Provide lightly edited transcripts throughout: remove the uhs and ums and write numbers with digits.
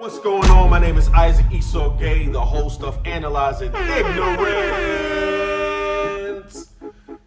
What's going on? My name is Isaac Esau Gay, the host of Analyzing Ignorance.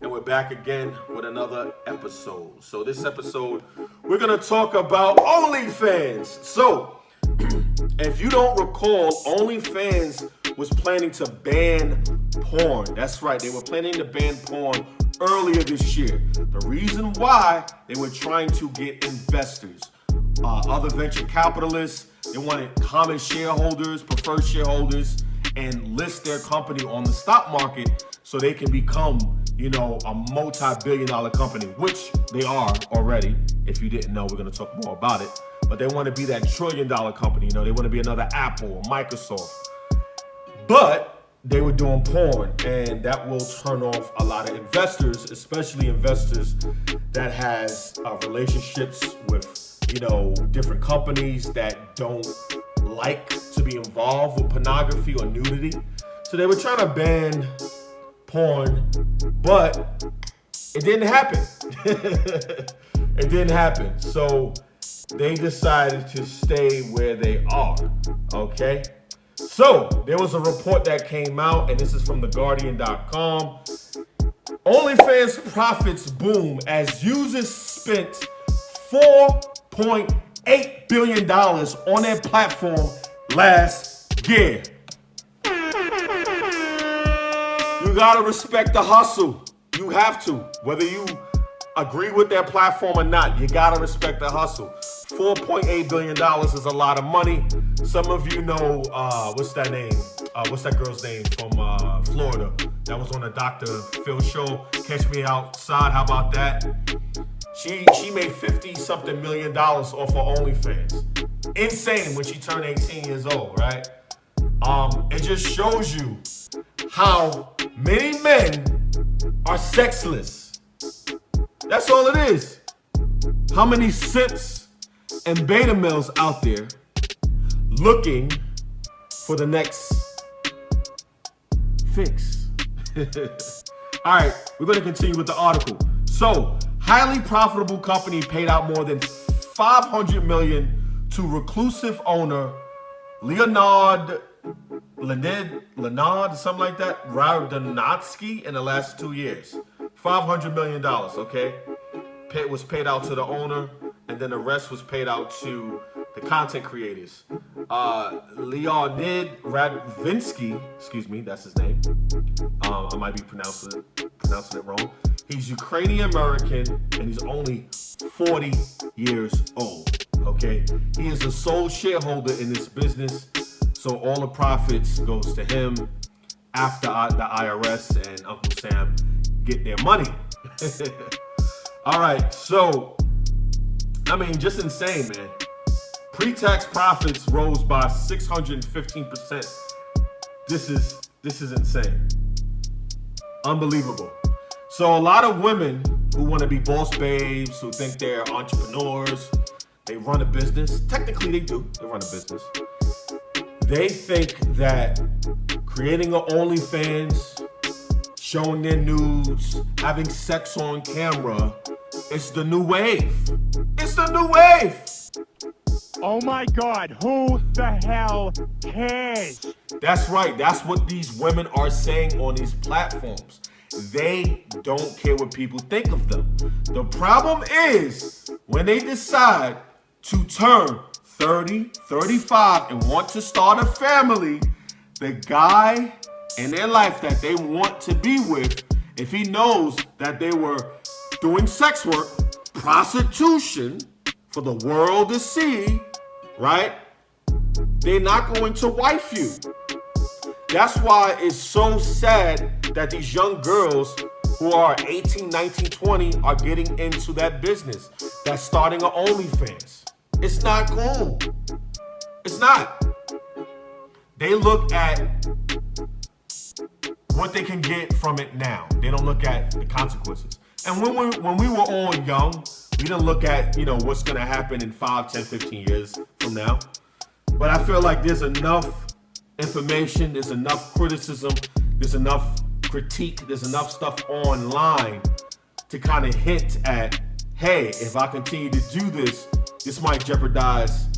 And we're back again with another episode. So this episode, we're going to talk about OnlyFans. So, if you don't recall, OnlyFans was planning to ban porn. That's right, they were planning to ban porn earlier this year. The reason why, they were trying to get investors, other venture capitalists. They wanted common shareholders, preferred shareholders, and list their company on the stock market so they can become, a multi-billion-dollar company, which they are already. If you didn't know, we're going to talk more about it. But they want to be that trillion-dollar company. They want to be another Apple or Microsoft. But they were doing porn, and that will turn off a lot of investors, especially investors that has relationships with different companies that don't like to be involved with pornography or nudity. So they were trying to ban porn, but it didn't happen. It didn't happen. So they decided to stay where they are, okay? So there was a report that came out, and this is from theguardian.com. OnlyFans profits boom as users spent $4.8 billion on their platform last year. You gotta respect the hustle. You have to. Whether you agree with their platform or not, you gotta respect the hustle. $4.8 billion is a lot of money. Some of you know, what's that name? What's that girl's name from Florida that was on the Dr. Phil show? Catch Me Outside, how about that? She made $50-something million off of OnlyFans. Insane when she turned 18 years old, right? It just shows you how many men are sexless. That's all it is. How many simps and beta males out there looking for the next fix. All right, we're going to continue with the article. So, highly profitable company paid out more than $500 million to reclusive owner Leonard, something like that, Radonowski in the last 2 years. $500 million, okay? Was paid out to the owner, and then the rest was paid out to the content creators. Leonid Radvinsky, excuse me, that's his name. I might be pronouncing it wrong. He's Ukrainian American, and he's only 40 years old, okay? He is a sole shareholder in this business, so all the profits goes to him after the IRS and Uncle Sam get their money. All right, so, just insane, man. Pre-tax profits rose by 615%. This is insane. Unbelievable. So a lot of women who want to be boss babes, who think they're entrepreneurs, they run a business. Technically they do, they run a business. They think that creating an OnlyFans, showing their nudes, having sex on camera, it's the new wave. It's the new wave. Oh my God, who the hell cares? That's right, that's what these women are saying on these platforms. They don't care what people think of them. The problem is when they decide to turn 30, 35 and want to start a family, the guy in their life that they want to be with, if he knows that they were doing sex work, prostitution for the world to see, right? They're not going to wife you. That's why it's so sad that these young girls who are 18, 19, 20 are getting into that business. That's starting an OnlyFans. It's not cool. It's not. They look at what they can get from it now. They don't look at the consequences. And when we were all young, we didn't look at, what's going to happen in 5, 10, 15 years from now. But I feel like there's enough information, there's enough criticism, there's enough critique, there's enough stuff online to kind of hint at, hey, if I continue to do this, this might jeopardize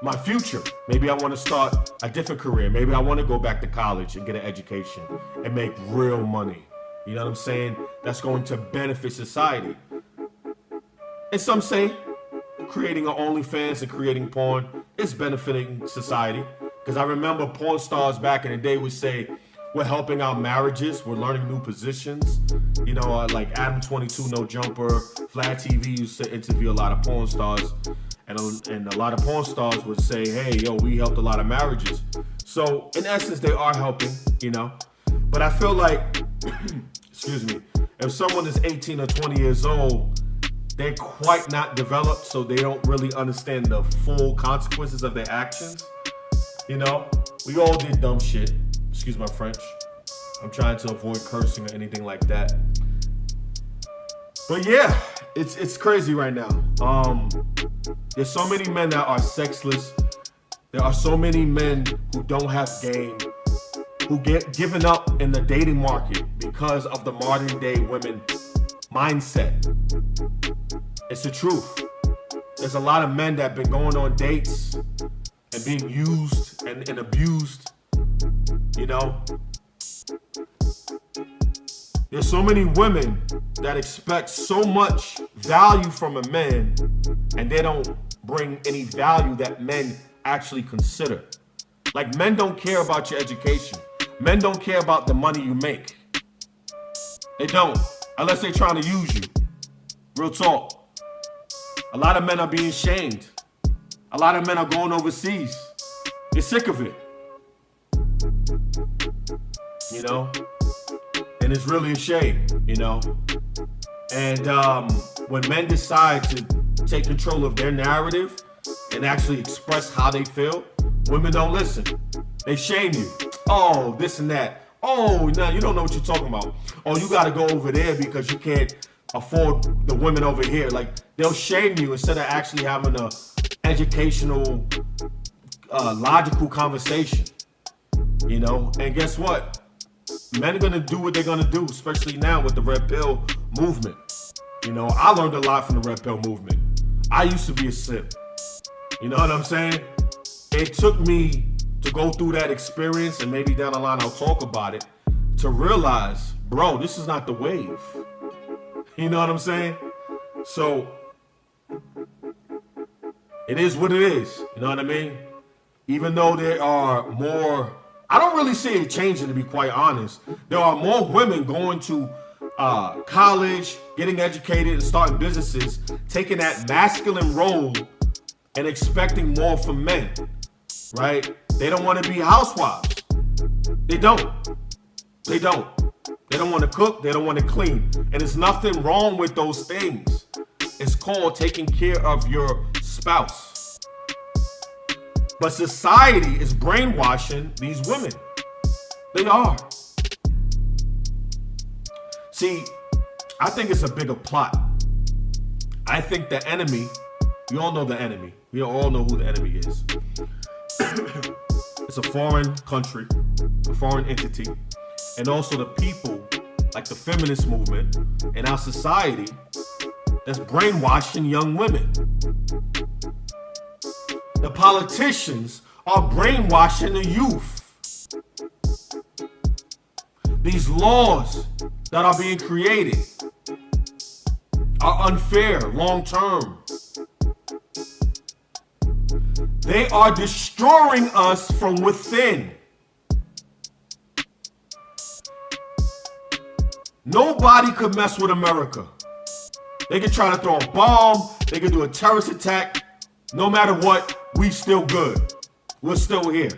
my future. Maybe I want to start a different career. Maybe I want to go back to college and get an education and make real money. You know what I'm saying? That's going to benefit society. And some say creating an OnlyFans and creating porn is benefiting society. Because I remember porn stars back in the day would say, we're helping out marriages, we're learning new positions. You know, like Adam 22, No Jumper, Flat TV used to interview a lot of porn stars. And a lot of porn stars would say, hey, yo, we helped a lot of marriages. So in essence, they are helping, you know. But I feel like, excuse me, if someone is 18 or 20 years old, they're quite not developed, so they don't really understand the full consequences of their actions. You know, we all did dumb shit. Excuse my French. I'm trying to avoid cursing or anything like that. But yeah, it's crazy right now. There's so many men that are sexless. There are so many men who don't have game, who get given up in the dating market because of the modern day women mindset. It's the truth. There's a lot of men that have been going on dates and being used and abused, you know. There's so many women that expect so much value from a man and they don't bring any value that men actually consider. Like, men don't care about your education. Men don't care about the money you make. They don't, unless they're trying to use you. Real talk. A lot of men are being shamed. A lot of men are going overseas. They're sick of it. You know? And it's really a shame, you know? And when men decide to take control of their narrative and actually express how they feel, women don't listen. They shame you. Oh, this and that. Oh, now you don't know what you're talking about. Oh, you gotta go over there because you can't afford the women over here. Like, they'll shame you instead of actually having a educational, logical conversation. You know? And guess what? Men are gonna do what they're gonna do, especially now with the Red Pill movement. You know, I learned a lot from the Red Pill movement. I used to be a simp. You know what I'm saying? It took me to go through that experience, and maybe down the line I'll talk about it, to realize, bro, this is not the wave. You know what I'm saying? So, it is what it is. You know what I mean? Even though there are more, I don't really see it changing, to be quite honest. There are more women going to college, getting educated, and starting businesses, taking that masculine role and expecting more from men, right? They don't want to be housewives. They don't. They don't. They don't want to cook. They don't want to clean. And there's nothing wrong with those things. It's called taking care of your spouse. But society is brainwashing these women. They are. See, I think it's a bigger plot. I think the enemy, we all know the enemy. We all know who the enemy is. It's a foreign country, a foreign entity, and also the people, like the feminist movement in our society, that's brainwashing young women. The politicians are brainwashing the youth. These laws that are being created are unfair long term. They are destroying us from within. Nobody could mess with America. They could try to throw a bomb, they could do a terrorist attack. No matter what, we still good. We're still here.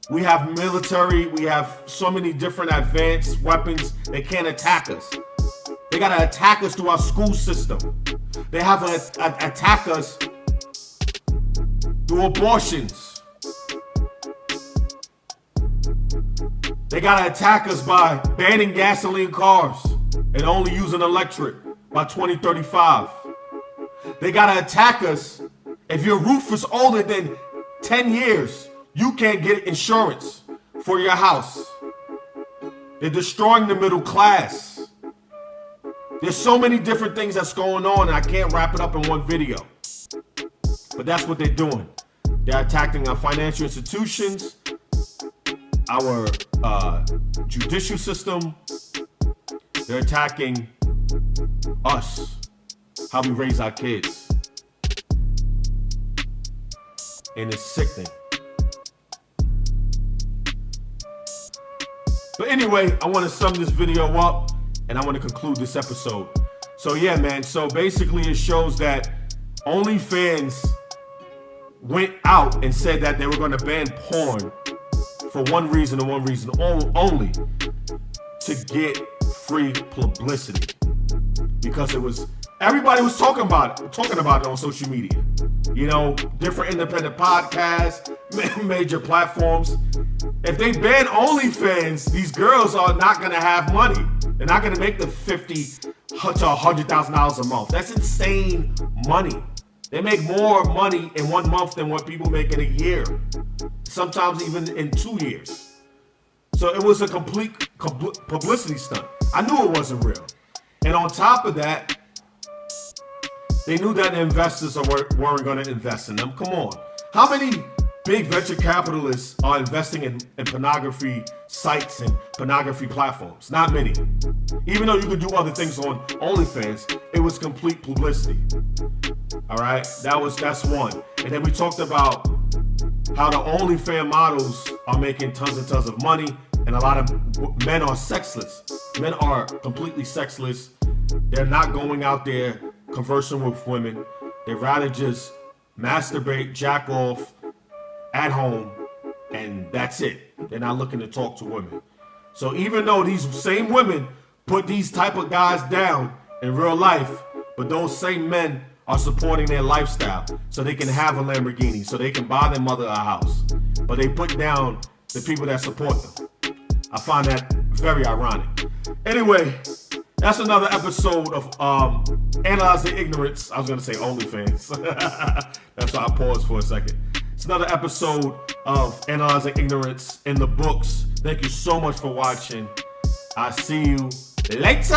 We have military, we have so many different advanced weapons. They can't attack us. They gotta attack us through our school system. They have to attack us through abortions. They gotta attack us by banning gasoline cars and only using electric by 2035. They gotta attack us. If your roof is older than 10 years, you can't get insurance for your house. They're destroying the middle class. There's so many different things that's going on, and I can't wrap it up in one video. But that's what they're doing. They're attacking our financial institutions, our judicial system. They're attacking us, how we raise our kids. And it's sickening. But anyway, I want to sum this video up and I want to conclude this episode. So yeah, man. So basically it shows that OnlyFans went out and said that they were going to ban porn for one reason and one reason only, to get free publicity. Because everybody was talking about it on social media. You know, different independent podcasts, major platforms. If they ban OnlyFans, these girls are not going to have money. They're not going to make the $50,000 to $100,000 a month. That's insane money. They make more money in 1 month than what people make in a year. Sometimes even in 2 years. So it was a complete publicity stunt. I knew it wasn't real. And on top of that, they knew that the investors weren't going to invest in them. Come on. How many big venture capitalists are investing in pornography sites and pornography platforms? Not many. Even though you could do other things on OnlyFans, it was complete publicity. All right? That's one. And then we talked about how the OnlyFans models are making tons and tons of money, and a lot of men are sexless. Men are completely sexless. They're not going out there conversing with women. They'd rather just masturbate, jack off at home, and that's it. They're not looking to talk to women. So even though these same women put these type of guys down in real life, but those same men are supporting their lifestyle so they can have a Lamborghini, so they can buy their mother a house. But they put down the people that support them. I find that very ironic. Anyway, that's another episode of Analyzing Ignorance. I was going to say OnlyFans. That's why I paused for a second. It's another episode of Analyzing Ignorance in the books. Thank you so much for watching. I'll see you later.